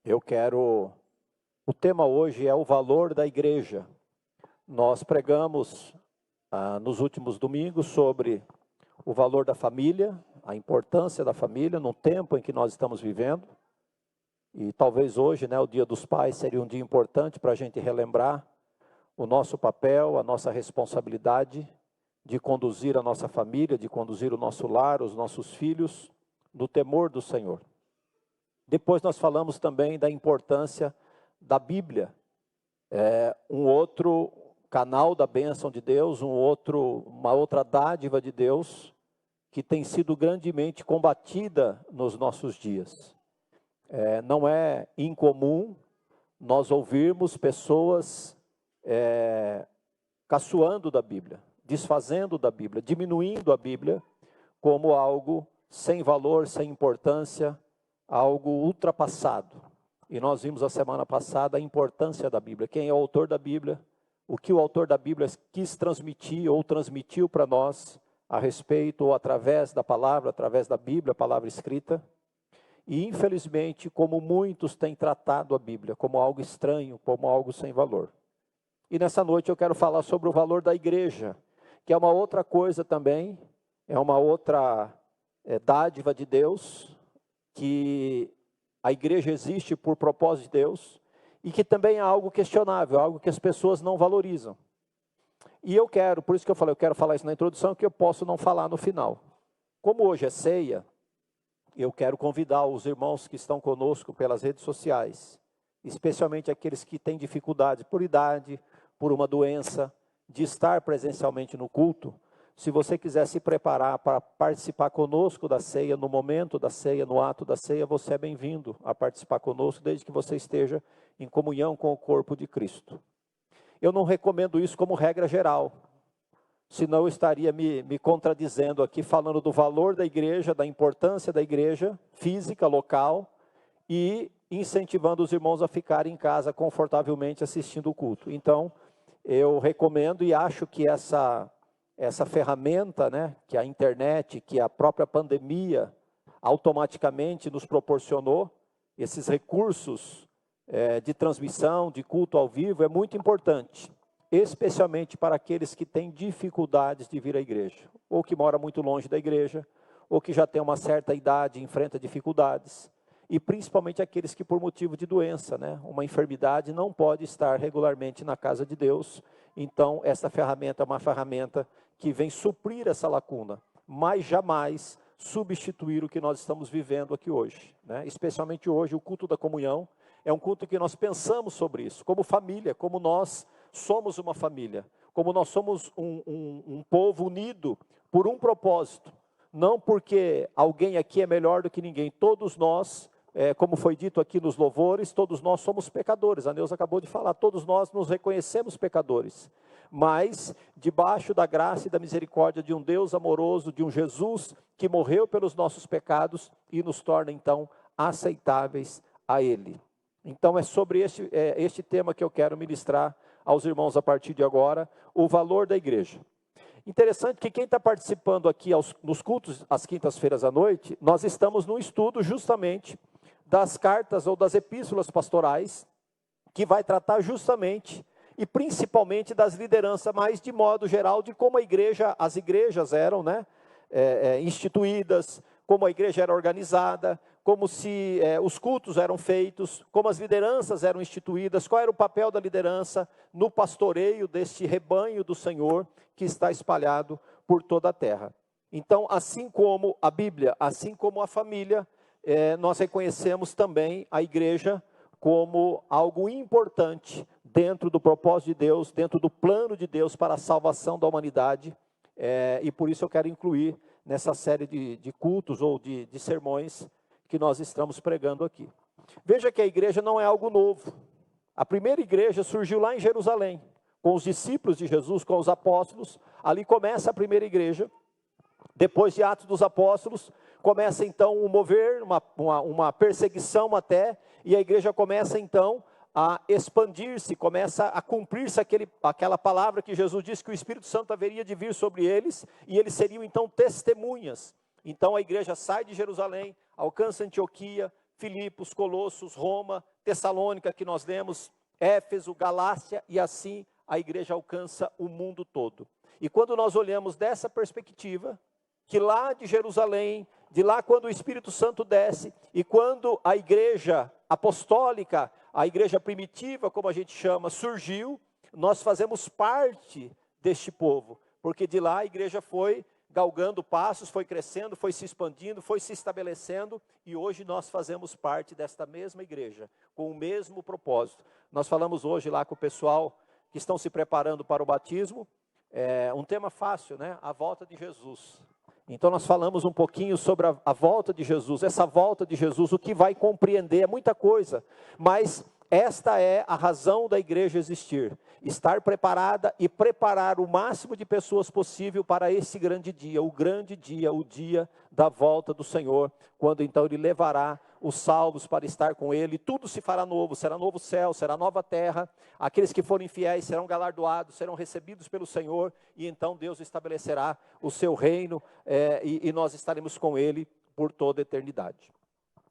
O tema hoje é o valor da igreja. Nós pregamos nos últimos domingos sobre o valor da família, a importância da família no tempo em que nós estamos vivendo. E talvez hoje, o Dia dos Pais seria um dia importante para a gente relembrar o nosso papel, a nossa responsabilidade de conduzir a nossa família, de conduzir o nosso lar, os nossos filhos, no temor do Senhor. Depois nós falamos também da importância da Bíblia, um outro canal da bênção de Deus, uma outra dádiva de Deus, que tem sido grandemente combatida nos nossos dias. Não é incomum nós ouvirmos pessoas caçoando da Bíblia, desfazendo da Bíblia, diminuindo a Bíblia como algo sem valor, sem importância, algo ultrapassado. E nós vimos a semana passada a importância da Bíblia. Quem é o autor da Bíblia? O que o autor da Bíblia quis transmitir ou transmitiu para nós a respeito ou através da palavra, através da Bíblia, a palavra escrita. E infelizmente, como muitos têm tratado a Bíblia como algo estranho, como algo sem valor. E nessa noite eu quero falar sobre o valor da igreja, que é uma outra coisa também, é uma outra dádiva de Deus, que a igreja existe por propósito de Deus, e que também é algo questionável, algo que as pessoas não valorizam. E por isso que eu quero falar isso na introdução, que eu posso não falar no final. Como hoje é ceia, eu quero convidar os irmãos que estão conosco pelas redes sociais, especialmente aqueles que têm dificuldade por idade, por uma doença, de estar presencialmente no culto. Se você quiser se preparar para participar conosco da ceia, no momento da ceia, no ato da ceia, você é bem-vindo a participar conosco, desde que você esteja em comunhão com o corpo de Cristo. Eu não recomendo isso como regra geral, senão eu estaria me contradizendo aqui, falando do valor da igreja, da importância da igreja física, local, e incentivando os irmãos a ficarem em casa confortavelmente assistindo o culto. Então, eu recomendo e acho que essa ferramenta, que a internet, que a própria pandemia automaticamente nos proporcionou, esses recursos de transmissão, de culto ao vivo, é muito importante, especialmente para aqueles que têm dificuldades de vir à igreja, ou que moram muito longe da igreja, ou que já têm uma certa idade e enfrentam dificuldades, e principalmente aqueles que por motivo de doença, uma enfermidade, não pode estar regularmente na casa de Deus. Então essa ferramenta é uma ferramenta que vem suprir essa lacuna, mas jamais substituir o que nós estamos vivendo aqui hoje, Especialmente hoje, o culto da comunhão é um culto que nós pensamos sobre isso, como família, como nós somos uma família, como nós somos um povo unido por um propósito, não porque alguém aqui é melhor do que ninguém. Todos nós, como foi dito aqui nos louvores, todos nós somos pecadores. A Neuza acabou de falar, todos nós nos reconhecemos pecadores, mas debaixo da graça e da misericórdia de um Deus amoroso, de um Jesus que morreu pelos nossos pecados e nos torna então aceitáveis a Ele. Então é sobre este tema que eu quero ministrar aos irmãos a partir de agora, o valor da igreja. Interessante que quem está participando aqui nos cultos às quintas-feiras à noite, nós estamos num estudo justamente das cartas ou das epístolas pastorais, que vai tratar justamente e principalmente das lideranças, mas de modo geral de como as igrejas eram instituídas, como a igreja era organizada, como se os cultos eram feitos, como as lideranças eram instituídas, qual era o papel da liderança no pastoreio deste rebanho do Senhor que está espalhado por toda a terra. Então, assim como a Bíblia, assim como a família, nós reconhecemos também a igreja como algo importante dentro do propósito de Deus, dentro do plano de Deus para a salvação da humanidade, e por isso eu quero incluir nessa série de cultos ou de sermões que nós estamos pregando aqui. Veja que a igreja não é algo novo. A primeira igreja surgiu lá em Jerusalém, com os discípulos de Jesus, com os apóstolos. Ali começa a primeira igreja. Depois de Atos dos Apóstolos, começa então um mover, uma perseguição até, e a igreja começa então a expandir-se, começa a cumprir-se aquela palavra que Jesus disse que o Espírito Santo haveria de vir sobre eles, e eles seriam então testemunhas. Então a igreja sai de Jerusalém, alcança Antioquia, Filipos, Colossos, Roma, Tessalônica, que nós lemos, Éfeso, Galácia, e assim a igreja alcança o mundo todo. E quando nós olhamos dessa perspectiva, que lá de Jerusalém, de lá quando o Espírito Santo desce, e quando a igreja apostólica, a igreja primitiva, como a gente chama, surgiu, nós fazemos parte deste povo, porque de lá a igreja foi galgando passos, foi crescendo, foi se expandindo, foi se estabelecendo, e hoje nós fazemos parte desta mesma igreja, com o mesmo propósito. Nós falamos hoje lá com o pessoal que estão se preparando para o batismo, um tema fácil, né? A volta de Jesus. Então nós falamos um pouquinho sobre a volta de Jesus, essa volta de Jesus, o que vai compreender é muita coisa, mas esta é a razão da igreja existir, estar preparada e preparar o máximo de pessoas possível para esse grande dia, o dia da volta do Senhor, quando então Ele levará os salvos para estar com Ele, tudo se fará novo, será novo céu, será nova terra, aqueles que forem fiéis serão galardoados, serão recebidos pelo Senhor, e então Deus estabelecerá o seu reino, e nós estaremos com Ele por toda a eternidade.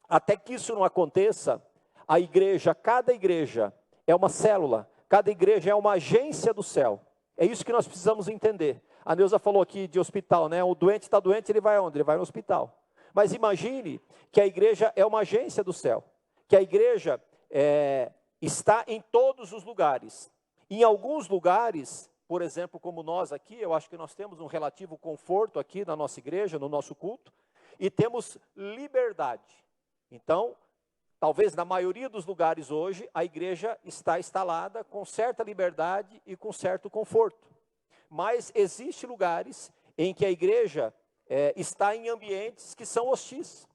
Até que isso não aconteça, a igreja, cada igreja é uma célula, cada igreja é uma agência do céu. É isso que nós precisamos entender. A Neuza falou aqui de hospital, né? O doente está doente, ele vai aonde? Ele vai no hospital. Mas imagine que a igreja é uma agência do céu, que a igreja está em todos os lugares. Em alguns lugares, por exemplo, como nós aqui, eu acho que nós temos um relativo conforto aqui na nossa igreja, no nosso culto, e temos liberdade. Então, talvez na maioria dos lugares hoje, a igreja está instalada com certa liberdade e com certo conforto. Mas existem lugares em que a igreja está em ambientes que são hostis,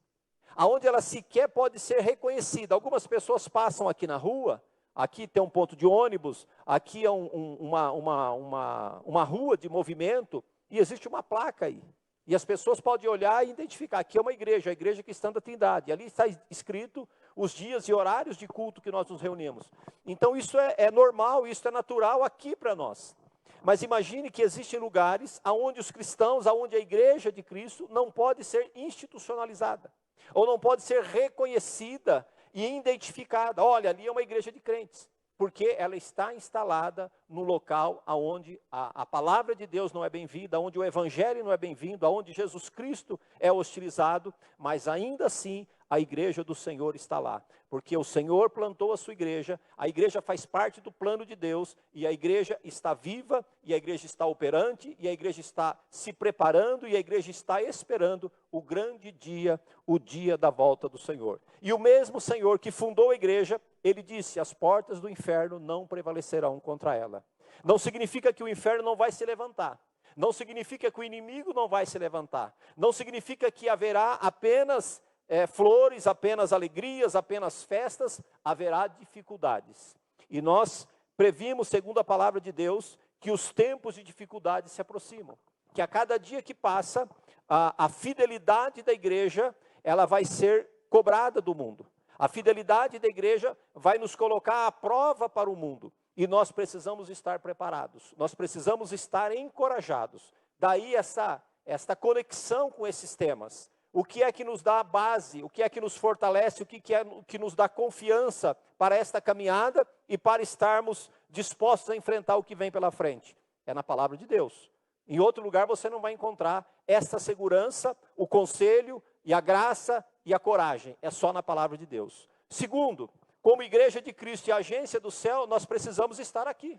aonde ela sequer pode ser reconhecida. Algumas pessoas passam aqui na rua, aqui tem um ponto de ônibus, aqui é uma rua de movimento, e existe uma placa aí. E as pessoas podem olhar e identificar, aqui é uma igreja, a igreja cristã da Trindade. Ali está escrito os dias e horários de culto que nós nos reunimos. Então isso é normal, isso é natural aqui para nós. Mas imagine que existem lugares onde os cristãos, onde a igreja de Cristo não pode ser institucionalizada, ou não pode ser reconhecida e identificada. Olha, ali é uma igreja de crentes, porque ela está instalada no local onde a palavra de Deus não é bem-vinda, onde o evangelho não é bem-vindo, onde Jesus Cristo é hostilizado, mas ainda assim a igreja do Senhor está lá, porque o Senhor plantou a sua igreja, a igreja faz parte do plano de Deus, e a igreja está viva, e a igreja está operante, e a igreja está se preparando, e a igreja está esperando o grande dia, o dia da volta do Senhor. E o mesmo Senhor que fundou a igreja, Ele disse, as portas do inferno não prevalecerão contra ela. Não significa que o inferno não vai se levantar, não significa que o inimigo não vai se levantar, não significa que haverá apenas flores, apenas alegrias, apenas festas, haverá dificuldades. E nós previmos, segundo a palavra de Deus, que os tempos de dificuldade se aproximam, que a cada dia que passa, a fidelidade da igreja, ela vai ser cobrada do mundo. A fidelidade da igreja vai nos colocar à prova para o mundo, e nós precisamos estar preparados, nós precisamos estar encorajados. Daí esta conexão com esses temas. O que é que nos dá a base, o que é que nos fortalece, o que é que nos dá confiança para esta caminhada e para estarmos dispostos a enfrentar o que vem pela frente? É na palavra de Deus. Em outro lugar você não vai encontrar esta segurança, o conselho e a graça e a coragem. É só na palavra de Deus. Segundo, como igreja de Cristo e agência do céu, nós precisamos estar aqui.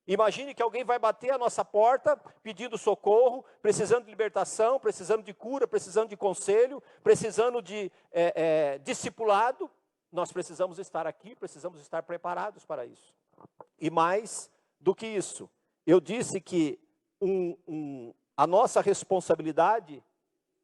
Imagine que alguém vai bater a nossa porta, pedindo socorro, precisando de libertação, precisando de cura, precisando de conselho, precisando de discipulado. Nós precisamos estar aqui, precisamos estar preparados para isso. E mais do que isso, eu disse que a nossa responsabilidade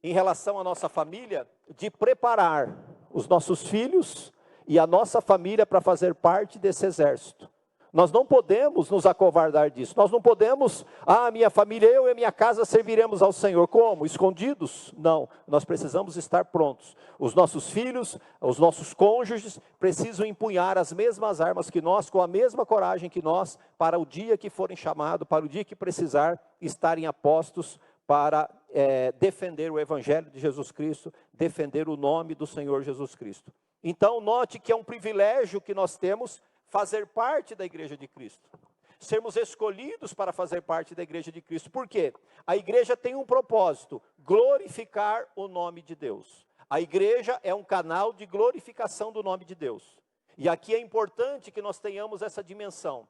em relação à nossa família, de preparar os nossos filhos e a nossa família para fazer parte desse exército. Nós não podemos nos acovardar disso, nós não podemos, minha família, eu e minha casa serviremos ao Senhor. Como? Escondidos? Não, nós precisamos estar prontos. Os nossos filhos, os nossos cônjuges, precisam empunhar as mesmas armas que nós, com a mesma coragem que nós, para o dia que forem chamados, para o dia que precisar, estarem apostos para defender o Evangelho de Jesus Cristo, defender o nome do Senhor Jesus Cristo. Então, note que é um privilégio que nós temos fazer parte da igreja de Cristo. Sermos escolhidos para fazer parte da igreja de Cristo. Por quê? A igreja tem um propósito: glorificar o nome de Deus. A igreja é um canal de glorificação do nome de Deus. E aqui é importante que nós tenhamos essa dimensão.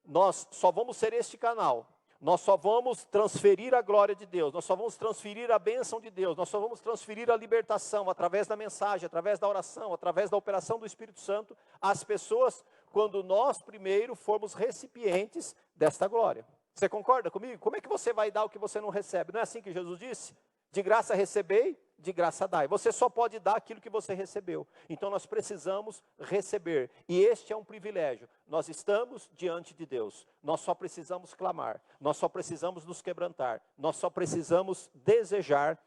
Nós só vamos ser este canal. Nós só vamos transferir a glória de Deus, nós só vamos transferir a bênção de Deus, nós só vamos transferir a libertação através da mensagem, através da oração, através da operação do Espírito Santo às pessoas, quando nós primeiro formos recipientes desta glória. Você concorda comigo? Como é que você vai dar o que você não recebe? Não é assim que Jesus disse? De graça recebei, de graça dai. Você só pode dar aquilo que você recebeu. Então nós precisamos receber. E este é um privilégio. Nós estamos diante de Deus. Nós só precisamos clamar. Nós só precisamos nos quebrantar. Nós só precisamos desejar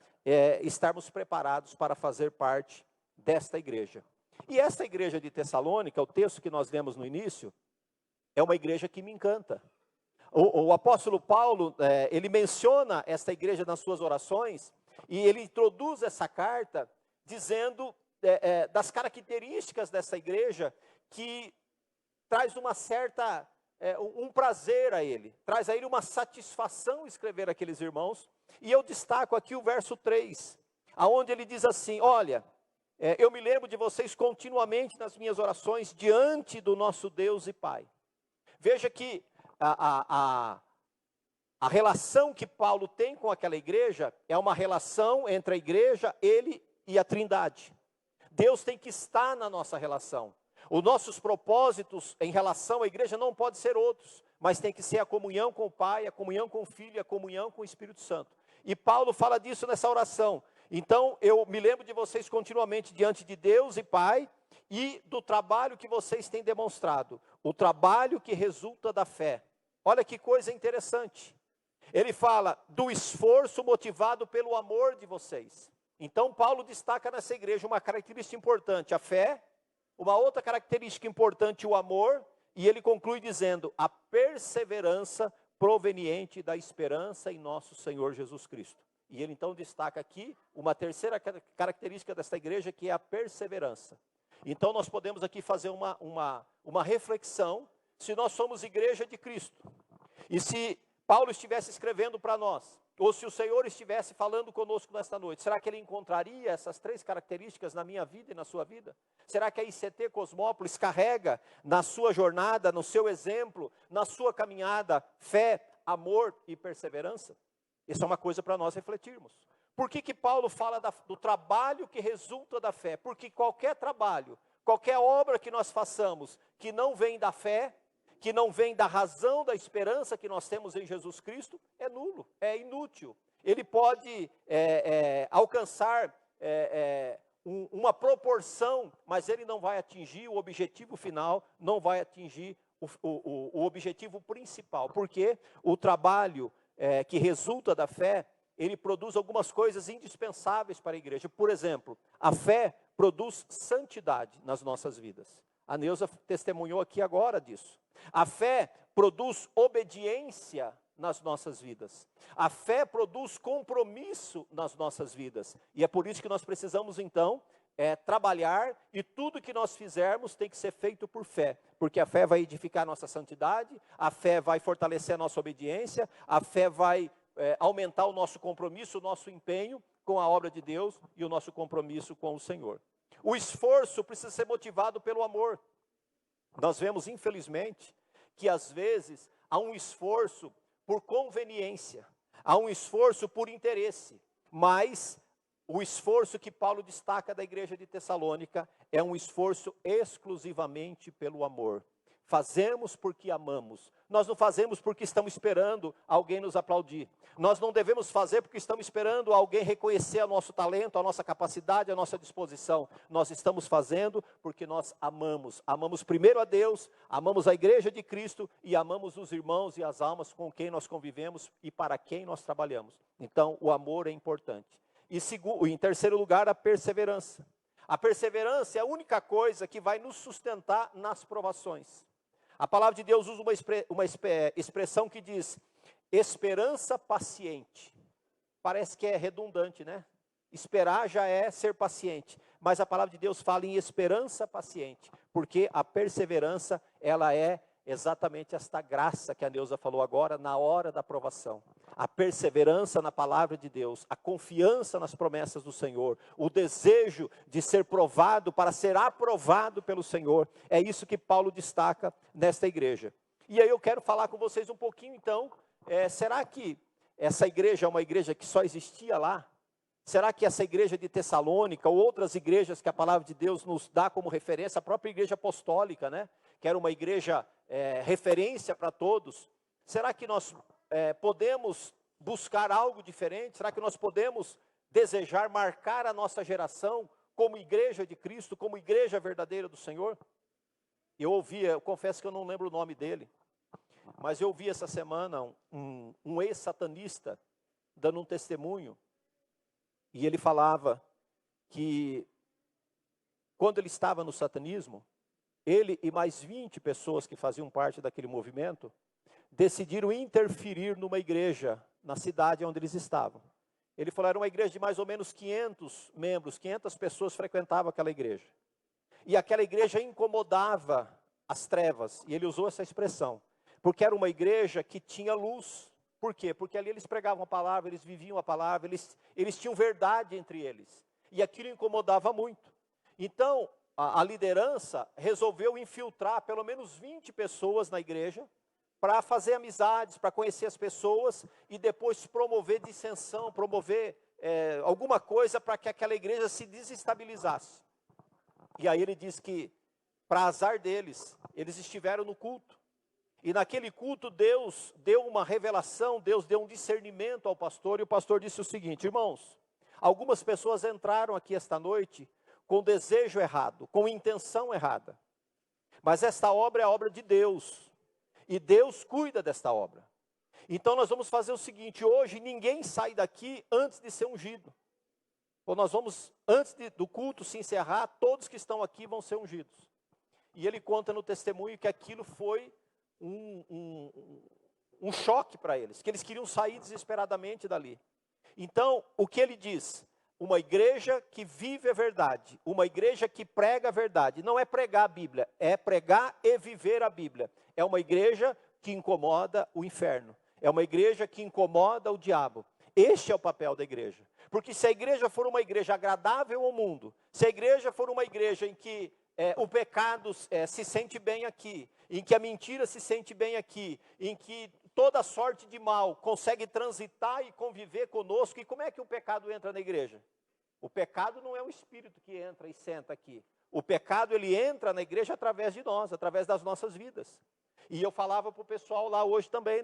estarmos preparados para fazer parte desta igreja. E esta igreja de Tessalônica, o texto que nós lemos no início, é uma igreja que me encanta. O apóstolo Paulo, ele menciona esta igreja nas suas orações, e ele introduz essa carta dizendo das características dessa igreja, que traz uma certa, um prazer a ele, traz a ele uma satisfação escrever aqueles irmãos. E eu destaco aqui o verso 3, aonde ele diz assim: olha, eu me lembro de vocês continuamente nas minhas orações diante do nosso Deus e Pai. Veja que a relação que Paulo tem com aquela igreja é uma relação entre a igreja, ele e a Trindade. Deus tem que estar na nossa relação. Os nossos propósitos em relação à igreja não podem ser outros, mas tem que ser a comunhão com o Pai, a comunhão com o Filho e a comunhão com o Espírito Santo. E Paulo fala disso nessa oração. Então, eu me lembro de vocês continuamente diante de Deus e Pai, e do trabalho que vocês têm demonstrado, o trabalho que resulta da fé. Olha que coisa interessante. Ele fala do esforço motivado pelo amor de vocês. Então, Paulo destaca nessa igreja uma característica importante, a fé, uma outra característica importante, o amor, e ele conclui dizendo, a perseverança proveniente da esperança em nosso Senhor Jesus Cristo. E ele então destaca aqui uma terceira característica desta igreja, que é a perseverança. Então nós podemos aqui fazer uma reflexão, se nós somos igreja de Cristo, e se Paulo estivesse escrevendo para nós, ou se o Senhor estivesse falando conosco nesta noite, será que ele encontraria essas três características na minha vida e na sua vida? Será que a ICT Cosmópolis carrega na sua jornada, no seu exemplo, na sua caminhada, fé, amor e perseverança? Isso é uma coisa para nós refletirmos. Por que Paulo fala do trabalho que resulta da fé? Porque qualquer trabalho, qualquer obra que nós façamos, que não vem da fé, que não vem da razão da esperança que nós temos em Jesus Cristo, é nulo, é inútil. Ele pode alcançar uma proporção, mas ele não vai atingir o objetivo final, não vai atingir o objetivo principal. Porque o trabalho que resulta da fé, ele produz algumas coisas indispensáveis para a igreja. Por exemplo, a fé produz santidade nas nossas vidas. A Neuza testemunhou aqui agora disso. A fé produz obediência nas nossas vidas. A fé produz compromisso nas nossas vidas. E é por isso que nós precisamos, então, trabalhar, e tudo que nós fizermos tem que ser feito por fé. Porque a fé vai edificar a nossa santidade, a fé vai fortalecer a nossa obediência, a fé vai aumentar o nosso compromisso, o nosso empenho com a obra de Deus e o nosso compromisso com o Senhor. O esforço precisa ser motivado pelo amor. Nós vemos, infelizmente, que às vezes há um esforço por conveniência, há um esforço por interesse, mas o esforço que Paulo destaca da igreja de Tessalônica é um esforço exclusivamente pelo amor. Fazemos porque amamos. Nós não fazemos porque estamos esperando alguém nos aplaudir. Nós não devemos fazer porque estamos esperando alguém reconhecer o nosso talento, a nossa capacidade, a nossa disposição. Nós estamos fazendo porque nós amamos. Amamos primeiro a Deus, amamos a igreja de Cristo e amamos os irmãos e as almas com quem nós convivemos e para quem nós trabalhamos. Então, o amor é importante. E em terceiro lugar, a perseverança. A perseverança é a única coisa que vai nos sustentar nas provações. A palavra de Deus usa uma expressão que diz, esperança paciente. Parece que é redundante, né? Esperar já é ser paciente, mas a palavra de Deus fala em esperança paciente, porque a perseverança, ela é exatamente esta graça que a Neuza falou agora, na hora da provação. A perseverança na palavra de Deus, a confiança nas promessas do Senhor, o desejo de ser provado para ser aprovado pelo Senhor, é isso que Paulo destaca nesta igreja. E aí eu quero falar com vocês um pouquinho então, será que essa igreja é uma igreja que só existia lá? Será que essa igreja de Tessalônica, ou outras igrejas que a palavra de Deus nos dá como referência, a própria igreja apostólica, né? Que era uma igreja referência para todos, será que nós podemos buscar algo diferente? Será que nós podemos desejar marcar a nossa geração como igreja de Cristo, como igreja verdadeira do Senhor? Eu confesso que eu não lembro o nome dele, mas eu ouvi essa semana um ex-satanista dando um testemunho, e ele falava que quando ele estava no satanismo, ele e mais 20 pessoas que faziam parte daquele movimento, decidiram interferir numa igreja, na cidade onde eles estavam. Ele falou, era uma igreja de mais ou menos 500 membros, 500 pessoas frequentavam aquela igreja. E aquela igreja incomodava as trevas, e ele usou essa expressão, porque era uma igreja que tinha luz. Por quê? Porque ali eles pregavam a palavra, eles viviam a palavra, eles tinham verdade entre eles. E aquilo incomodava muito. Então, a liderança resolveu infiltrar pelo menos 20 pessoas na igreja, para fazer amizades, para conhecer as pessoas, e depois promover dissensão, promover alguma coisa para que aquela igreja se desestabilizasse. E aí ele diz que, para azar deles, eles estiveram no culto. E naquele culto Deus deu uma revelação, Deus deu um discernimento ao pastor, e o pastor disse o seguinte: irmãos, algumas pessoas entraram aqui esta noite com desejo errado, com intenção errada. Mas esta obra é a obra de Deus, e Deus cuida desta obra. Então nós vamos fazer o seguinte, hoje ninguém sai daqui antes de ser ungido. Ou nós vamos, antes do culto se encerrar, todos que estão aqui vão ser ungidos. E ele conta no testemunho que aquilo foi um choque para eles, que eles queriam sair desesperadamente dali. Então, o que ele diz? Uma igreja que vive a verdade, uma igreja que prega a verdade, não é pregar a Bíblia, é pregar e viver a Bíblia. É uma igreja que incomoda o inferno, é uma igreja que incomoda o diabo. Este é o papel da igreja. Porque se a igreja for uma igreja agradável ao mundo, se a igreja for uma igreja em que o pecado se sente bem aqui, em que a mentira se sente bem aqui, em que toda sorte de mal consegue transitar e conviver conosco, e como é que o pecado entra na igreja? O pecado não é um espírito que entra e senta aqui. O pecado, ele entra na igreja através de nós, através das nossas vidas. E eu falava para o pessoal lá hoje também,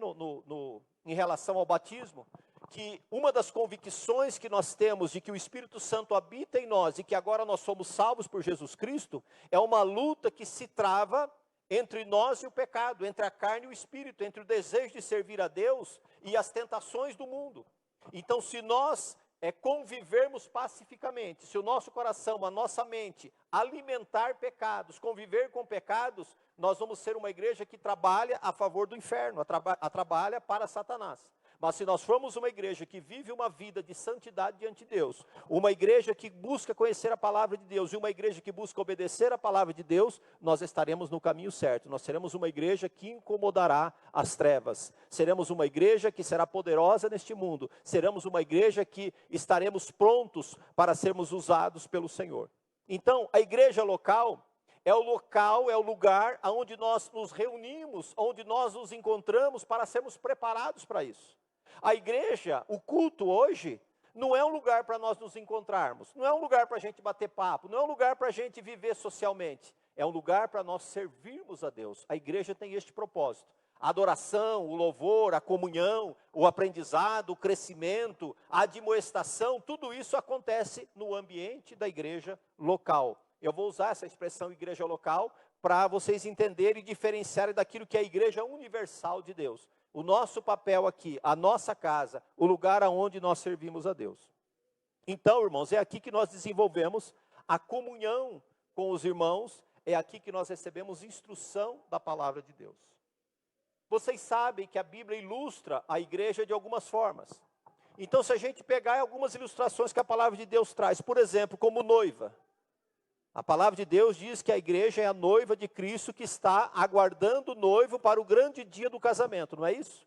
em relação ao batismo, que uma das convicções que nós temos de que o Espírito Santo habita em nós e que agora nós somos salvos por Jesus Cristo, é uma luta que se trava entre nós e o pecado, entre a carne e o espírito, entre o desejo de servir a Deus e as tentações do mundo. Então, se nós convivermos pacificamente, se o nosso coração, a nossa mente alimentar pecados, conviver com pecados, nós vamos ser uma igreja que trabalha a favor do inferno, trabalha para Satanás. Mas se nós formos uma igreja que vive uma vida de santidade diante de Deus, uma igreja que busca conhecer a palavra de Deus e uma igreja que busca obedecer a palavra de Deus, nós estaremos no caminho certo. Nós seremos uma igreja que incomodará as trevas. Seremos uma igreja que será poderosa neste mundo. Seremos uma igreja que estaremos prontos para sermos usados pelo Senhor. Então, a igreja local é o lugar onde nós nos reunimos, onde nós nos encontramos para sermos preparados para isso. A igreja, o culto hoje, não é um lugar para nós nos encontrarmos, não é um lugar para a gente bater papo, não é um lugar para a gente viver socialmente, é um lugar para nós servirmos a Deus. A igreja tem este propósito: a adoração, o louvor, a comunhão, o aprendizado, o crescimento, a admoestação, tudo isso acontece no ambiente da igreja local. Eu vou usar essa expressão igreja local para vocês entenderem e diferenciarem daquilo que é a igreja universal de Deus. O nosso papel aqui, a nossa casa, o lugar aonde nós servimos a Deus. Então, irmãos, é aqui que nós desenvolvemos a comunhão com os irmãos, é aqui que nós recebemos instrução da palavra de Deus. Vocês sabem que a Bíblia ilustra a igreja de algumas formas. Então, se a gente pegar algumas ilustrações que a palavra de Deus traz, por exemplo, como noiva, a palavra de Deus diz que a igreja é a noiva de Cristo que está aguardando o noivo para o grande dia do casamento, não é isso?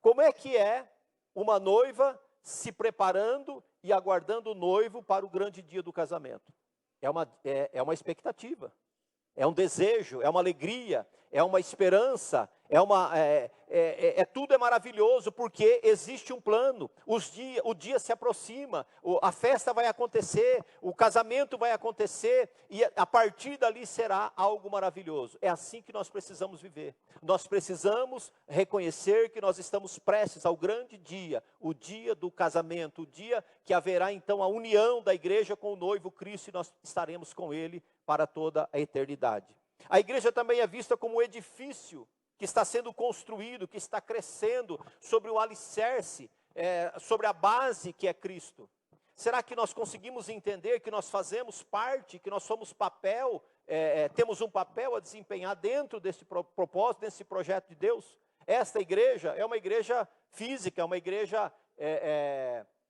Como é que é uma noiva se preparando e aguardando o noivo para o grande dia do casamento? É uma expectativa, é um desejo, é uma alegria, é uma esperança, tudo é maravilhoso, porque existe um plano, o dia se aproxima, a festa vai acontecer, o casamento vai acontecer, e a partir dali será algo maravilhoso. É assim que nós precisamos viver. Nós precisamos reconhecer que nós estamos prestes ao grande dia, o dia do casamento, o dia que haverá então a união da igreja com o noivo Cristo, e nós estaremos com ele para toda a eternidade. A igreja também é vista como um edifício que está sendo construído, que está crescendo sobre o alicerce, sobre a base que é Cristo. Será que nós conseguimos entender que nós fazemos parte, que nós somos temos um papel a desempenhar dentro desse propósito, desse projeto de Deus? Esta igreja é uma igreja física, é uma igreja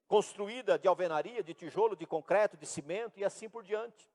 construída de alvenaria, de tijolo, de concreto, de cimento e assim por diante.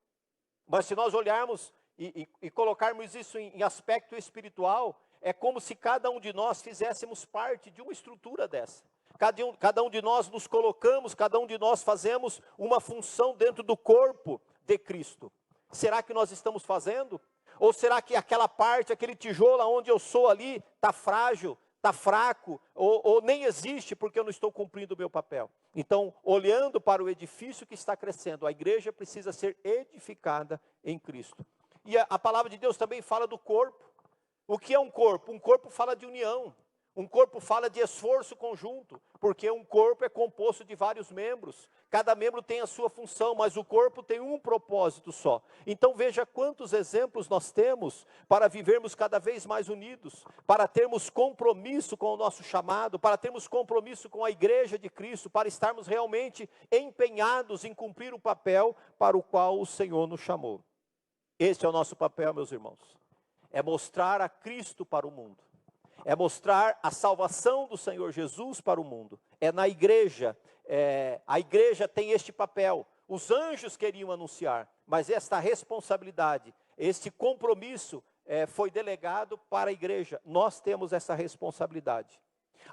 Mas se nós olharmos e colocarmos isso em aspecto espiritual, é como se cada um de nós fizéssemos parte de uma estrutura dessa. Cada um de nós nos colocamos, cada um de nós fazemos uma função dentro do corpo de Cristo. Será que nós estamos fazendo? Ou será que aquela parte, aquele tijolo onde eu sou ali, está frágil, está fraco, ou nem existe porque eu não estou cumprindo o meu papel? Então, olhando para o edifício que está crescendo, a igreja precisa ser edificada em Cristo. E a palavra de Deus também fala do corpo. O que é um corpo? Um corpo fala de união. Um corpo fala de esforço conjunto, porque um corpo é composto de vários membros. Cada membro tem a sua função, mas o corpo tem um propósito só. Então veja quantos exemplos nós temos para vivermos cada vez mais unidos, para termos compromisso com o nosso chamado, para termos compromisso com a igreja de Cristo, para estarmos realmente empenhados em cumprir o papel para o qual o Senhor nos chamou. Esse é o nosso papel, meus irmãos. É mostrar a Cristo para o mundo. É mostrar a salvação do Senhor Jesus para o mundo. É na igreja, a igreja tem este papel. Os anjos queriam anunciar, mas esta responsabilidade, este compromisso foi delegado para a igreja. Nós temos essa responsabilidade.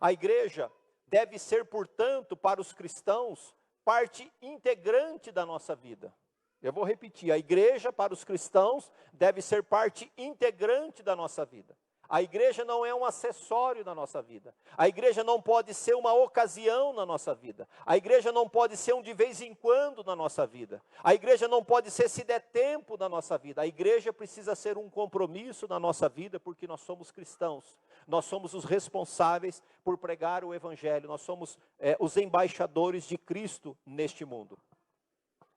A igreja deve ser, portanto, para os cristãos, parte integrante da nossa vida. Eu vou repetir, a igreja para os cristãos deve ser parte integrante da nossa vida. A igreja não é um acessório na nossa vida. A igreja não pode ser uma ocasião na nossa vida. A igreja não pode ser um de vez em quando na nossa vida. A igreja não pode ser se der tempo na nossa vida. A igreja precisa ser um compromisso na nossa vida, porque nós somos cristãos. Nós somos os responsáveis por pregar o evangelho. Nós somos os embaixadores de Cristo neste mundo.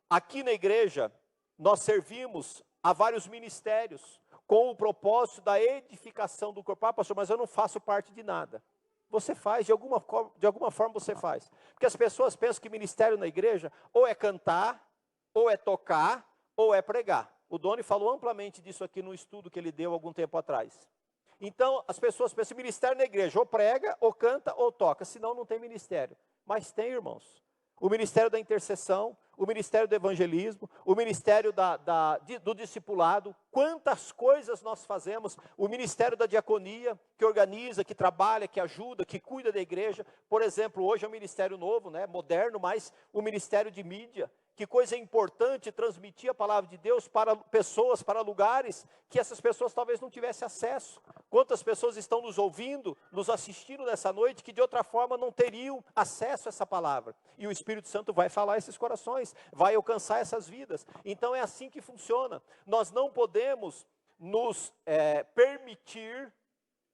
Aqui na igreja, nós servimos a vários ministérios, com o propósito da edificação do corpo. Ah, pastor, mas eu não faço parte de nada. Você faz, de alguma forma você faz. Porque as pessoas pensam que ministério na igreja, ou é cantar, ou é tocar, ou é pregar. O Doni falou amplamente disso aqui no estudo que ele deu algum tempo atrás. Então, as pessoas pensam que ministério na igreja, ou prega, ou canta, ou toca, senão não tem ministério. Mas tem, irmãos. O ministério da intercessão, o ministério do evangelismo, o ministério do discipulado, quantas coisas nós fazemos, o ministério da diaconia, que organiza, que trabalha, que ajuda, que cuida da igreja. Por exemplo, hoje é um ministério novo, moderno, mas o ministério de mídia. Que coisa importante transmitir a palavra de Deus para pessoas, para lugares que essas pessoas talvez não tivessem acesso. Quantas pessoas estão nos ouvindo, nos assistindo nessa noite, que de outra forma não teriam acesso a essa palavra. E o Espírito Santo vai falar a esses corações, vai alcançar essas vidas. Então é assim que funciona. Nós não podemos nos permitir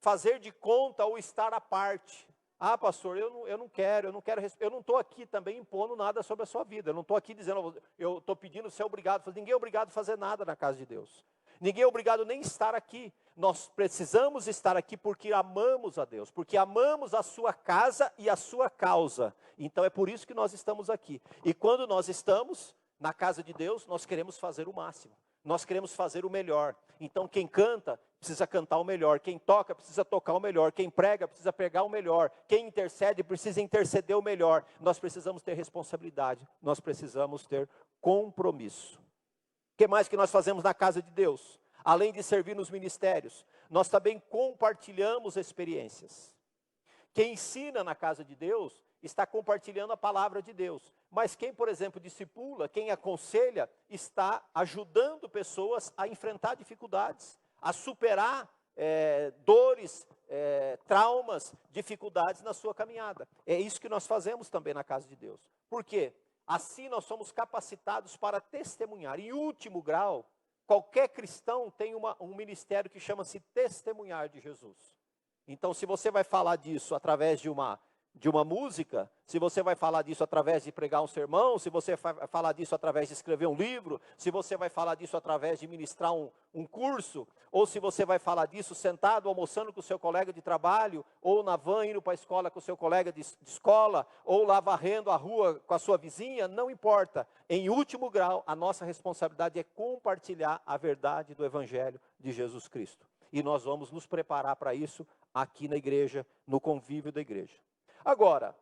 fazer de conta ou estar à parte. Ah, pastor, eu não estou aqui também impondo nada sobre a sua vida. Eu não estou aqui dizendo, eu estou pedindo você é obrigado. Ninguém é obrigado a fazer nada na casa de Deus. Ninguém é obrigado nem a estar aqui. Nós precisamos estar aqui porque amamos a Deus, porque amamos a sua casa e a sua causa. Então é por isso que nós estamos aqui. E quando nós estamos na casa de Deus, nós queremos fazer o máximo. Nós queremos fazer o melhor. Então quem canta precisa cantar o melhor, quem toca precisa tocar o melhor, quem prega precisa pregar o melhor, quem intercede precisa interceder o melhor. Nós precisamos ter responsabilidade, nós precisamos ter compromisso. O que mais que nós fazemos na casa de Deus? Além de servir nos ministérios, nós também compartilhamos experiências. Quem ensina na casa de Deus está compartilhando a palavra de Deus. Mas quem, por exemplo, discipula, quem aconselha, está ajudando pessoas a enfrentar dificuldades, a superar dores, traumas, dificuldades na sua caminhada. É isso que nós fazemos também na casa de Deus. Por quê? Assim nós somos capacitados para testemunhar. Em último grau, qualquer cristão tem um ministério que chama-se testemunhar de Jesus. Então, se você vai falar disso através de uma música, se você vai falar disso através de pregar um sermão, se você vai falar disso através de escrever um livro, se você vai falar disso através de ministrar um curso, ou se você vai falar disso sentado, almoçando com o seu colega de trabalho, ou na van indo para a escola com o seu colega de escola, ou lá varrendo a rua com a sua vizinha, não importa. Em último grau, a nossa responsabilidade é compartilhar a verdade do Evangelho de Jesus Cristo. E nós vamos nos preparar para isso aqui na igreja, no convívio da igreja. Agora,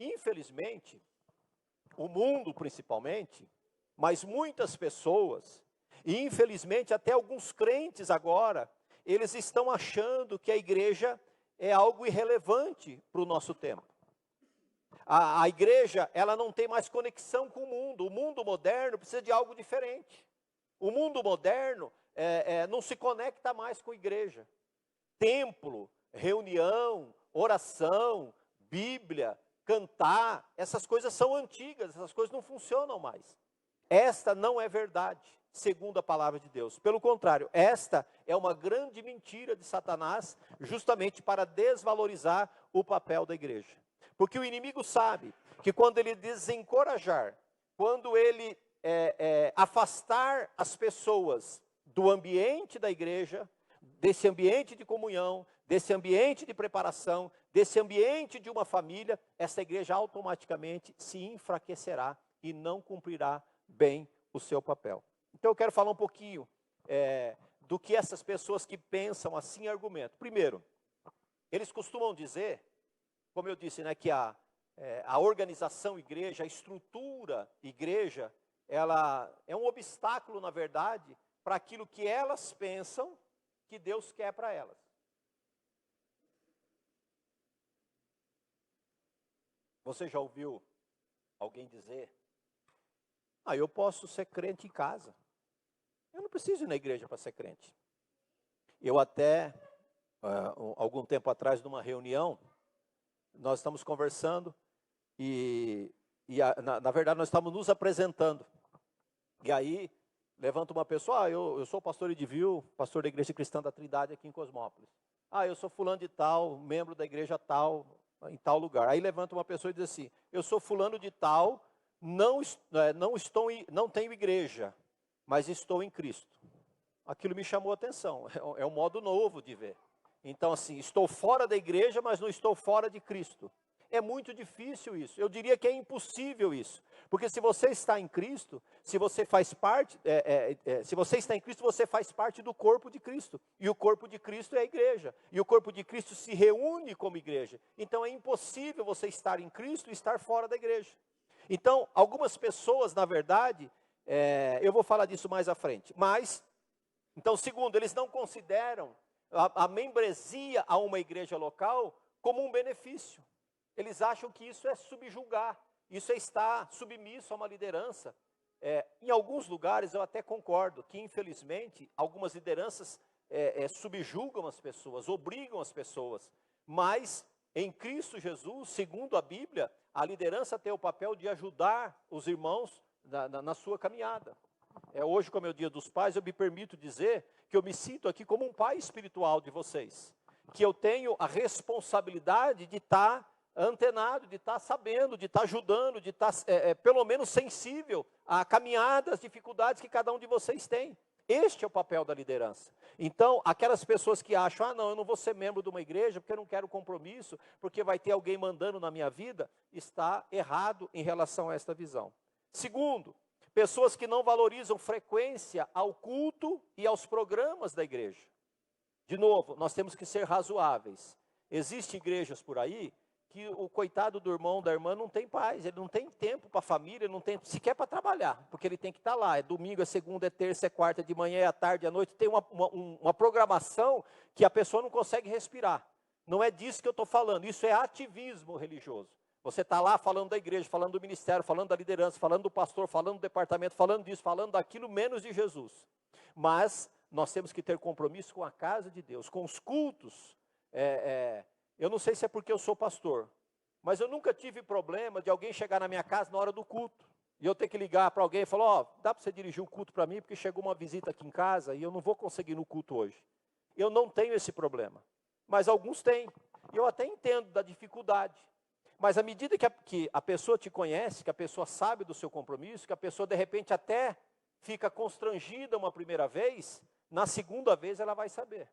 infelizmente, o mundo principalmente, mas muitas pessoas, e infelizmente até alguns crentes agora, eles estão achando que a igreja é algo irrelevante para o nosso tempo. A igreja, ela não tem mais conexão com o mundo moderno precisa de algo diferente. O mundo moderno não se conecta mais com a igreja. Templo, reunião, oração, Bíblia, cantar, essas coisas são antigas, essas coisas não funcionam mais. Esta não é verdade, segundo a palavra de Deus. Pelo contrário, esta é uma grande mentira de Satanás, justamente para desvalorizar o papel da igreja. Porque o inimigo sabe que quando ele desencorajar, quando ele afastar as pessoas do ambiente da igreja, desse ambiente de comunhão, desse ambiente de preparação, desse ambiente de uma família, essa igreja automaticamente se enfraquecerá e não cumprirá bem o seu papel. Então eu quero falar um pouquinho do que essas pessoas que pensam assim argumentam. Primeiro, eles costumam dizer, como eu disse, né, que a organização igreja, a estrutura igreja, ela é um obstáculo, na verdade, para aquilo que elas pensam que Deus quer para elas. Você já ouviu alguém dizer: eu posso ser crente em casa, eu não preciso ir na igreja para ser crente. Eu até, algum tempo atrás, numa reunião, nós estamos conversando na verdade nós estamos nos apresentando. E aí levanta uma pessoa: eu sou o pastor Edivil, pastor da Igreja Cristã da Trindade aqui em Cosmópolis. Eu sou fulano de tal, membro da igreja tal, em tal lugar. Aí levanta uma pessoa e diz assim: eu sou fulano de tal, não tenho igreja, mas estou em Cristo. Aquilo me chamou a atenção, é um modo novo de ver. Então assim, estou fora da igreja, mas não estou fora de Cristo. É muito difícil isso, eu diria que é impossível isso. Porque se você está em Cristo, se você faz parte, se você está em Cristo, você faz parte do corpo de Cristo. E o corpo de Cristo é a igreja. E o corpo de Cristo se reúne como igreja. Então é impossível você estar em Cristo e estar fora da igreja. Então, algumas pessoas, na verdade, eu vou falar disso mais à frente. Mas, então, segundo, eles não consideram a membresia a uma igreja local como um benefício. Eles acham que isso é subjugar, isso é estar submisso a uma liderança. Em alguns lugares eu até concordo que, infelizmente, algumas lideranças subjugam as pessoas, obrigam as pessoas. Mas, em Cristo Jesus, segundo a Bíblia, a liderança tem o papel de ajudar os irmãos na sua caminhada. Hoje, como é o Dia dos Pais, eu me permito dizer que eu me sinto aqui como um pai espiritual de vocês. Que eu tenho a responsabilidade de estar antenado, de estar sabendo, de estar ajudando, de estar pelo menos sensível à caminhada, às dificuldades que cada um de vocês tem. Este é o papel da liderança. Então, aquelas pessoas que acham: não, eu não vou ser membro de uma igreja porque eu não quero compromisso, porque vai ter alguém mandando na minha vida, está errado em relação a esta visão. Segundo, Pessoas que não valorizam frequência ao culto e aos programas da igreja. De novo, nós temos que ser razoáveis. Existem igrejas por aí que o coitado do irmão, da irmã, não tem paz, ele não tem tempo para a família, ele não tem sequer para trabalhar, porque ele tem que estar lá. É domingo, é segunda, é terça, é quarta, de manhã, é à tarde, à noite. Tem uma programação que a pessoa não consegue respirar. Não é disso que eu estou falando, isso é ativismo religioso. Você está lá falando da igreja, falando do ministério, falando da liderança, falando do pastor, falando do departamento, falando disso, falando daquilo, menos de Jesus. Mas nós temos que ter compromisso com a casa de Deus, com os cultos. Eu não sei se é porque eu sou pastor, mas eu nunca tive problema de alguém chegar na minha casa na hora do culto. E eu ter que ligar para alguém e falar, ó, dá para você dirigir o culto para mim, porque chegou uma visita aqui em casa e eu não vou conseguir ir no culto hoje. Eu não tenho esse problema, mas alguns têm. E eu até entendo da dificuldade. Mas à medida que a pessoa te conhece, que a pessoa sabe do seu compromisso, que a pessoa de repente até fica constrangida uma primeira vez, na segunda vez ela vai saber.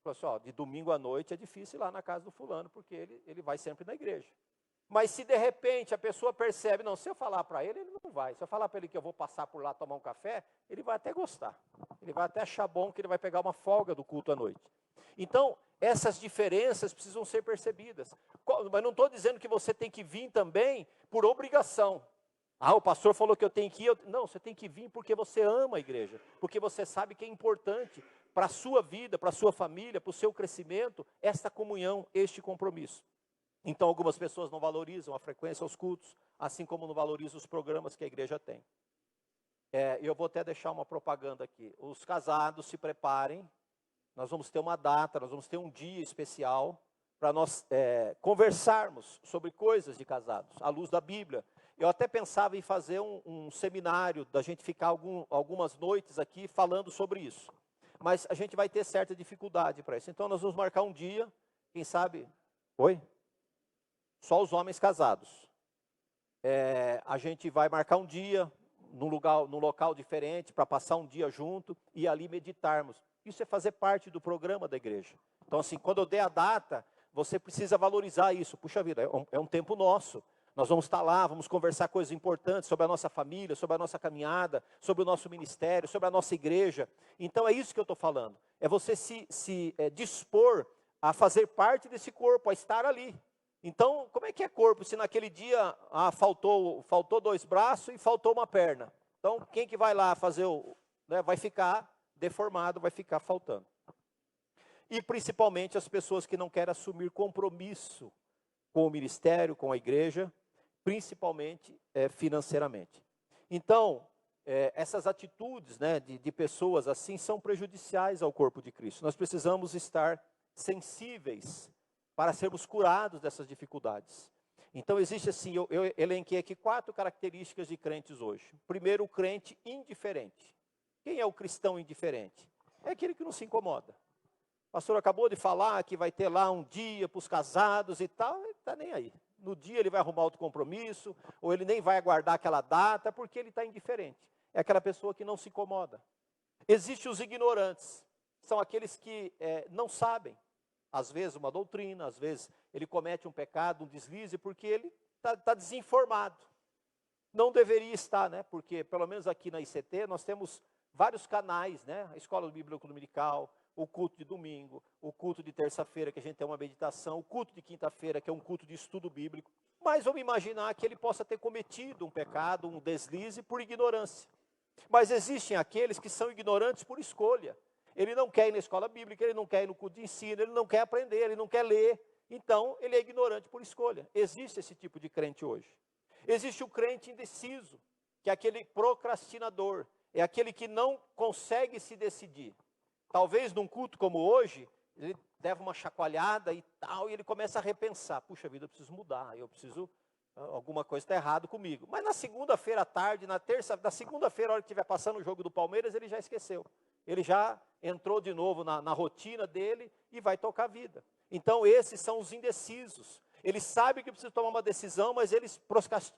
Pessoal, de domingo à noite é difícil ir lá na casa do fulano, porque ele vai sempre na igreja. Mas se de repente a pessoa percebe, não, se eu falar para ele não vai. Se eu falar para ele que eu vou passar por lá tomar um café, ele vai até gostar. Ele vai até achar bom que ele vai pegar uma folga do culto à noite. Então, essas diferenças precisam ser percebidas. Mas não estou dizendo que você tem que vir também por obrigação. Ah, o pastor falou que eu tenho que ir. Não, você tem que vir porque você ama a igreja. Porque você sabe que é importante para a sua vida, para a sua família, para o seu crescimento, esta comunhão, este compromisso. Então, algumas pessoas não valorizam a frequência aos cultos, assim como não valorizam os programas que a igreja tem. Eu vou até deixar uma propaganda aqui. Os casados se preparem, nós vamos ter uma data, nós vamos ter um dia especial para nós conversarmos sobre coisas de casados, à luz da Bíblia. Eu até pensava em fazer um seminário, da gente ficar algumas noites aqui falando sobre isso. Mas a gente vai ter certa dificuldade para isso. Então nós vamos marcar um dia, quem sabe... Oi? Só os homens casados. A gente vai marcar um dia, num local diferente, para passar um dia junto e ali meditarmos. Isso é fazer parte do programa da igreja. Então assim, quando eu der a data, você precisa valorizar isso. Puxa vida, é um tempo nosso. Nós vamos estar lá, vamos conversar coisas importantes sobre a nossa família, sobre a nossa caminhada, sobre o nosso ministério, sobre a nossa igreja. Então é isso que eu estou falando. É você se dispor a fazer parte desse corpo, a estar ali. Então, como é que é corpo se naquele dia faltou 2 braços e faltou uma perna? Então, quem que vai lá fazer vai ficar deformado, vai ficar faltando. E principalmente as pessoas que não querem assumir compromisso com o ministério, com a igreja, principalmente financeiramente. Então, essas atitudes de pessoas assim são prejudiciais ao corpo de Cristo. Nós precisamos estar sensíveis para sermos curados dessas dificuldades. Então existe assim, eu elenquei aqui 4 características de crentes hoje. Primeiro, o crente indiferente. Quem é o cristão indiferente? É aquele que não se incomoda. O pastor acabou de falar que vai ter lá um dia para os casados e tal, ele está nem aí. No dia ele vai arrumar outro compromisso, ou ele nem vai aguardar aquela data, porque ele está indiferente. É aquela pessoa que não se incomoda. Existem os ignorantes, são aqueles que não sabem. Às vezes uma doutrina, às vezes ele comete um pecado, um deslize, porque ele está desinformado. Não deveria estar, porque pelo menos aqui na ICT nós temos vários canais, a Escola Bíblica Dominical, o culto de domingo, o culto de terça-feira, que a gente tem uma meditação, o culto de quinta-feira, que é um culto de estudo bíblico. Mas vamos imaginar que ele possa ter cometido um pecado, um deslize por ignorância. Mas existem aqueles que são ignorantes por escolha. Ele não quer ir na escola bíblica, ele não quer ir no culto de ensino, ele não quer aprender, ele não quer ler. Então, ele é ignorante por escolha. Existe esse tipo de crente hoje. Existe o crente indeciso, que é aquele procrastinador, é aquele que não consegue se decidir. Talvez num culto como hoje, ele deve uma chacoalhada e tal, e ele começa a repensar. Puxa vida, eu preciso mudar, alguma coisa está errada comigo. Mas na segunda-feira à tarde, na segunda-feira, a hora que estiver passando o jogo do Palmeiras, ele já esqueceu. Ele já entrou de novo na rotina dele e vai tocar a vida. Então esses são os indecisos. Eles sabem que precisam tomar uma decisão, mas eles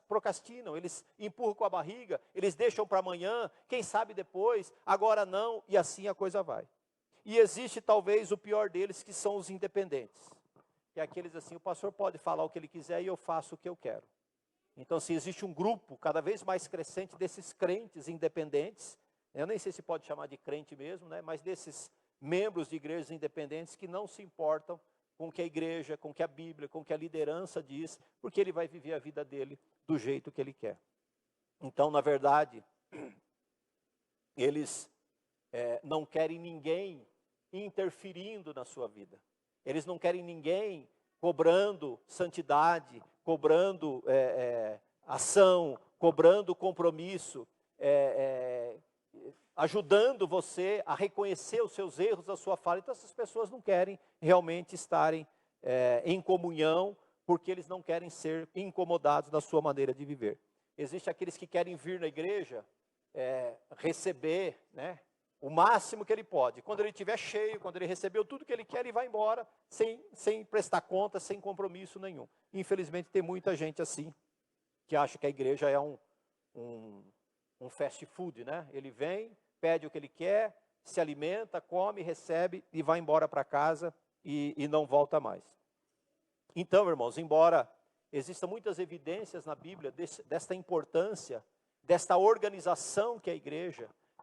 procrastinam, eles empurram com a barriga, eles deixam para amanhã, quem sabe depois, agora não, e assim a coisa vai. E existe talvez o pior deles, que são os independentes. Que é aqueles assim, o pastor pode falar o que ele quiser e eu faço o que eu quero. Então, se existe um grupo cada vez mais crescente desses crentes independentes, eu nem sei se pode chamar de crente mesmo, né? Mas desses membros de igrejas independentes que não se importam com o que a igreja, com o que a Bíblia, com o que a liderança diz, porque ele vai viver a vida dele do jeito que ele quer. Então, na verdade, eles não querem ninguém interferindo na sua vida. Eles não querem ninguém cobrando santidade, cobrando ação, cobrando compromisso, ajudando você a reconhecer os seus erros, a sua falha. Então essas pessoas não querem realmente estarem em comunhão, porque eles não querem ser incomodados na sua maneira de viver. Existem aqueles que querem vir na igreja, receber, né, o máximo que ele pode. Quando ele estiver cheio, quando ele recebeu tudo que ele quer, ele vai embora, sem prestar conta, sem compromisso nenhum. Infelizmente tem muita gente assim, que acha que a igreja é um fast food, né? Ele vem, pede o que ele quer, se alimenta, come, recebe e vai embora para casa e não volta mais. Então, irmãos, embora existam muitas evidências na Bíblia desta importância, desta organização que é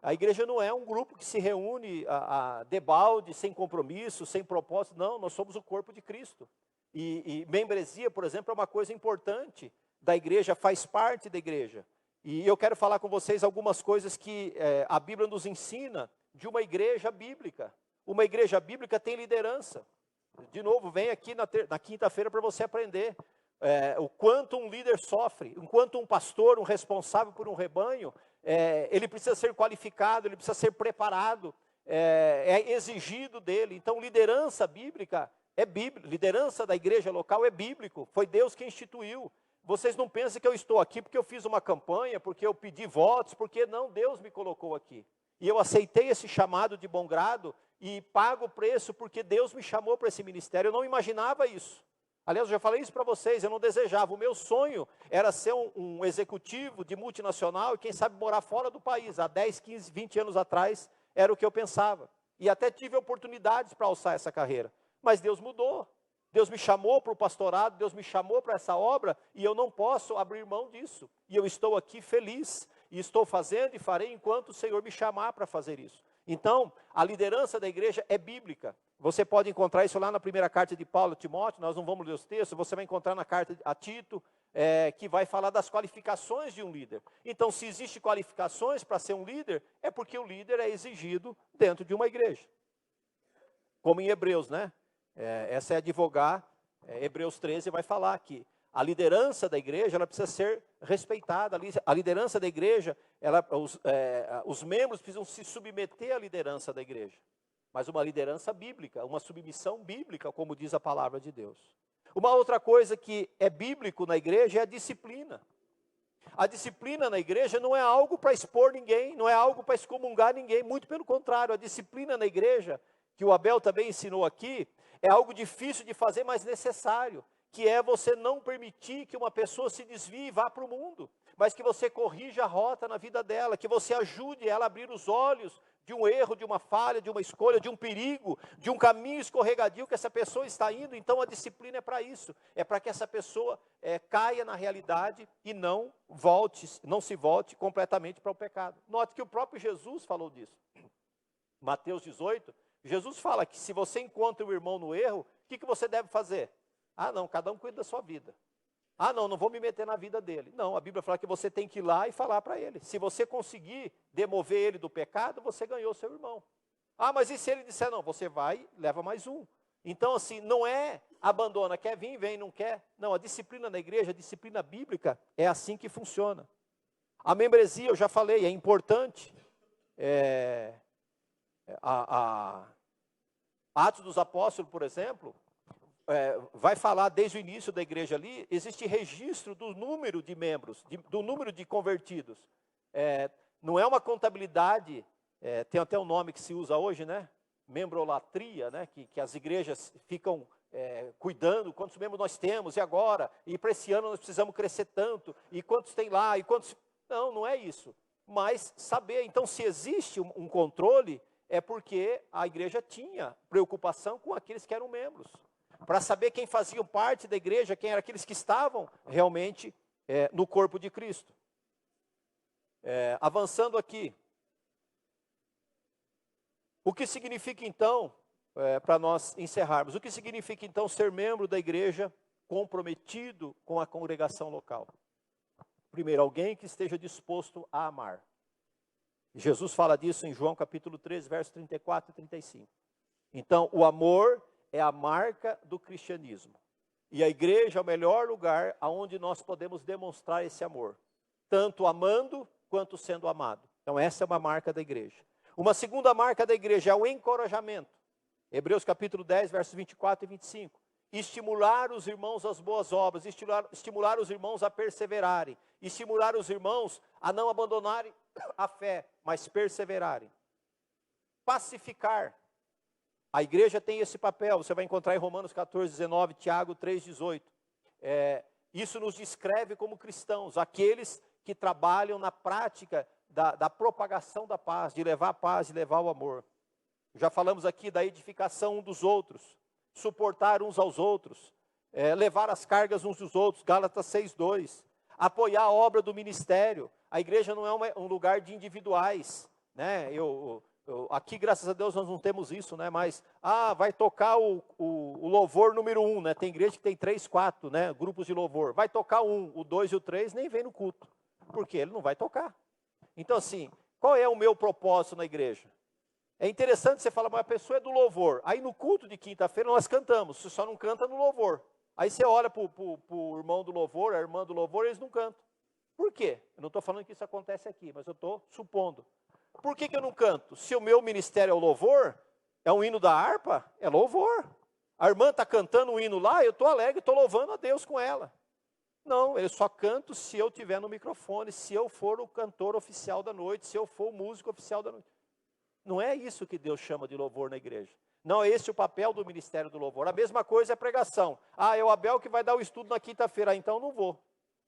a igreja não é um grupo que se reúne a debalde, sem compromisso, sem propósito. Não, nós somos o corpo de Cristo. E membresia, por exemplo, é uma coisa importante da igreja, faz parte da igreja. E eu quero falar com vocês algumas coisas que a Bíblia nos ensina de uma igreja bíblica. Uma igreja bíblica tem liderança. De novo, vem aqui na quinta-feira para você aprender o quanto um líder sofre, enquanto um pastor, um responsável por um rebanho, ele precisa ser qualificado, ele precisa ser preparado, é exigido dele. Então, liderança bíblica é bíblica, liderança da igreja local é bíblico, foi Deus que instituiu. Vocês não pensem que eu estou aqui porque eu fiz uma campanha, porque eu pedi votos, porque não, Deus me colocou aqui. E eu aceitei esse chamado de bom grado e pago o preço porque Deus me chamou para esse ministério. Eu não imaginava isso. Aliás, eu já falei isso para vocês, eu não desejava. O meu sonho era ser um executivo de multinacional e quem sabe morar fora do país. Há 10, 15, 20 anos atrás era o que eu pensava. E até tive oportunidades para alçar essa carreira. Mas Deus mudou. Deus me chamou para o pastorado, Deus me chamou para essa obra e eu não posso abrir mão disso. E eu estou aqui feliz e estou fazendo e farei enquanto o Senhor me chamar para fazer isso. Então, a liderança da igreja é bíblica. Você pode encontrar isso lá na primeira carta de Paulo a Timóteo, nós não vamos ler os textos, você vai encontrar na carta a Tito, que vai falar das qualificações de um líder. Então, se existem qualificações para ser um líder, é porque o líder é exigido dentro de uma igreja. Como em Hebreus, né? Essa é advogar, Hebreus 13 vai falar que a liderança da igreja ela precisa ser respeitada. A liderança da igreja, os membros precisam se submeter à liderança da igreja. Mas uma liderança bíblica, uma submissão bíblica, como diz a palavra de Deus. Uma outra coisa que é bíblico na igreja é a disciplina. A disciplina na igreja não é algo para expor ninguém, não é algo para excomungar ninguém, muito pelo contrário, a disciplina na igreja, que o Abel também ensinou aqui, é algo difícil de fazer, mas necessário, que é você não permitir que uma pessoa se desvie e vá para o mundo, mas que você corrija a rota na vida dela, que você ajude ela a abrir os olhos de um erro, de uma falha, de uma escolha, de um perigo, de um caminho escorregadio que essa pessoa está indo. Então a disciplina é para isso, é para que essa pessoa caia na realidade e não se volte completamente para o pecado. Note que o próprio Jesus falou disso. Mateus 18, Jesus fala que se você encontra o irmão no erro, o que você deve fazer? Ah não, cada um cuida da sua vida. Ah não vou me meter na vida dele. Não, a Bíblia fala que você tem que ir lá e falar para ele. Se você conseguir demover ele do pecado, você ganhou seu irmão. Ah, mas e se ele disser não? Você vai, leva mais um. Então assim, não é abandona, quer vir, vem, não quer. Não, a disciplina na igreja, a disciplina bíblica, é assim que funciona. A membresia, eu já falei, é importante. Atos dos Apóstolos, por exemplo, vai falar desde o início da igreja ali, existe registro do número de membros, do número de convertidos. Não é uma contabilidade, tem até um nome que se usa hoje, né? Membrolatria, né? Que as igrejas ficam cuidando, quantos membros nós temos, e agora? E para esse ano nós precisamos crescer tanto, e quantos tem lá, e quantos... Não é isso. Mas saber, então, se existe um controle, é porque a igreja tinha preocupação com aqueles que eram membros. Para saber quem faziam parte da igreja, quem eram aqueles que estavam realmente no corpo de Cristo. Avançando aqui. O que significa então, para nós encerrarmos, o que significa então ser membro da igreja comprometido com a congregação local? Primeiro, alguém que esteja disposto a amar. Jesus fala disso em João capítulo 13, versos 34 e 35. Então, o amor é a marca do cristianismo. E a igreja é o melhor lugar onde nós podemos demonstrar esse amor. Tanto amando, quanto sendo amado. Então, essa é uma marca da igreja. Uma segunda marca da igreja é o encorajamento. Hebreus capítulo 10, versos 24 e 25. Estimular os irmãos às boas obras, estimular os irmãos a perseverarem, estimular os irmãos a não abandonarem a fé, mas perseverarem. Pacificar. A igreja tem esse papel, você vai encontrar em Romanos 14, 19, Tiago 3, 18. Isso nos descreve como cristãos, aqueles que trabalham na prática da propagação da paz, de levar a paz, de levar o amor. Já falamos aqui da edificação um dos outros, suportar uns aos outros, levar as cargas uns dos outros, Gálatas 6:2, apoiar a obra do ministério. A igreja não é um lugar de individuais, né? Aqui, graças a Deus, nós não temos isso, né? Mas, vai tocar o louvor número 1, né? Tem igreja que tem 3, 4, né? Grupos de louvor. Vai tocar o 2 e o 3, nem vem no culto, porque ele não vai tocar. Então, assim, qual é o meu propósito na igreja? É interessante você falar, mas a pessoa é do louvor. Aí no culto de quinta-feira nós cantamos, você só não canta no louvor. Aí você olha para o irmão do louvor, a irmã do louvor, eles não cantam. Por quê? Eu não estou falando que isso acontece aqui, mas eu estou supondo. Por que eu não canto? Se o meu ministério é o louvor, é um hino da harpa, é louvor. A irmã está cantando um hino lá, eu estou alegre, estou louvando a Deus com ela. Não, eu só canto se eu estiver no microfone, se eu for o cantor oficial da noite, se eu for o músico oficial da noite. Não é isso que Deus chama de louvor na igreja. Não é esse o papel do ministério do louvor. A mesma coisa é pregação. É o Abel que vai dar o estudo na quinta-feira, então eu não vou.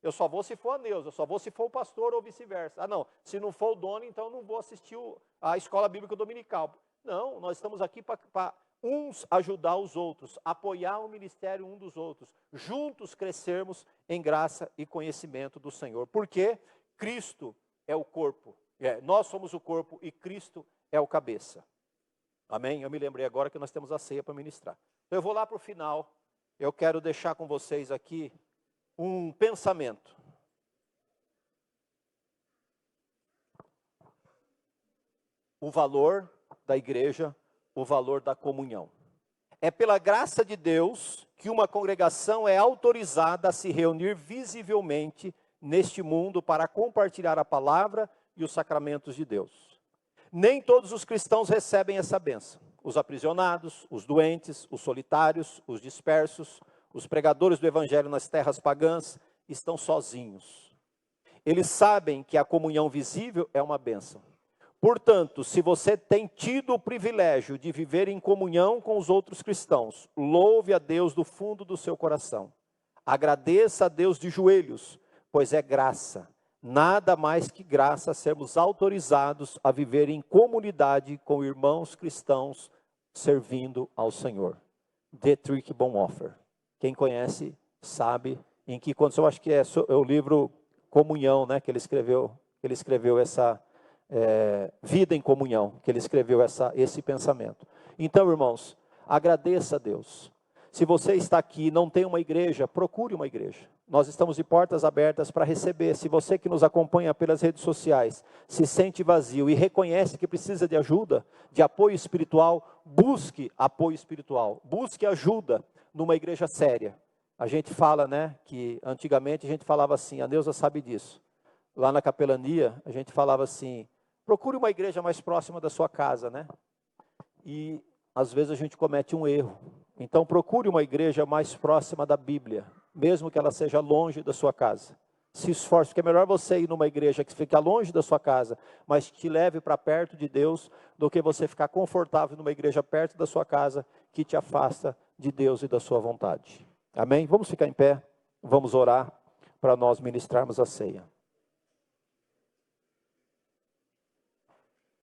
Eu só vou se for a Neuza, eu só vou se for o pastor ou vice-versa. Não, se não for o dono, então eu não vou assistir a escola bíblica dominical. Não, nós estamos aqui para uns ajudar os outros, apoiar o ministério um dos outros, juntos crescermos em graça e conhecimento do Senhor. Porque Cristo é o corpo, nós somos o corpo e Cristo é o cabeça. Amém? Eu me lembrei agora que nós temos a ceia para ministrar. Então eu vou lá para o final, eu quero deixar com vocês aqui um pensamento. O valor da igreja, o valor da comunhão. É pela graça de Deus que uma congregação é autorizada a se reunir visivelmente neste mundo para compartilhar a palavra e os sacramentos de Deus. Nem todos os cristãos recebem essa bênção. Os aprisionados, os doentes, os solitários, os dispersos, os pregadores do evangelho nas terras pagãs estão sozinhos. Eles sabem que a comunhão visível é uma bênção. Portanto, se você tem tido o privilégio de viver em comunhão com os outros cristãos, louve a Deus do fundo do seu coração. Agradeça a Deus de joelhos, pois é graça. Nada mais que graça sermos autorizados a viver em comunidade com irmãos cristãos servindo ao Senhor. Dietrich Bonhoeffer. Quem conhece sabe em que condição, eu acho que é o livro Comunhão, né, que ele escreveu essa vida em comunhão, que ele escreveu esse pensamento. Então, irmãos, agradeça a Deus. Se você está aqui e não tem uma igreja, procure uma igreja. Nós estamos de portas abertas para receber. Se você que nos acompanha pelas redes sociais se sente vazio e reconhece que precisa de ajuda, de apoio espiritual, busque apoio espiritual, busque ajuda numa igreja séria. A gente fala, né, que antigamente a gente falava assim, a Neuza sabe disso. Lá na capelania, a gente falava assim, procure uma igreja mais próxima da sua casa, né? E às vezes a gente comete um erro. Então procure uma igreja mais próxima da Bíblia, mesmo que ela seja longe da sua casa. Se esforce, porque é melhor você ir numa igreja que fica longe da sua casa, mas que te leve para perto de Deus, do que você ficar confortável numa igreja perto da sua casa, que te afasta de Deus e da sua vontade. Amém? Vamos ficar em pé, vamos orar para nós ministrarmos a ceia.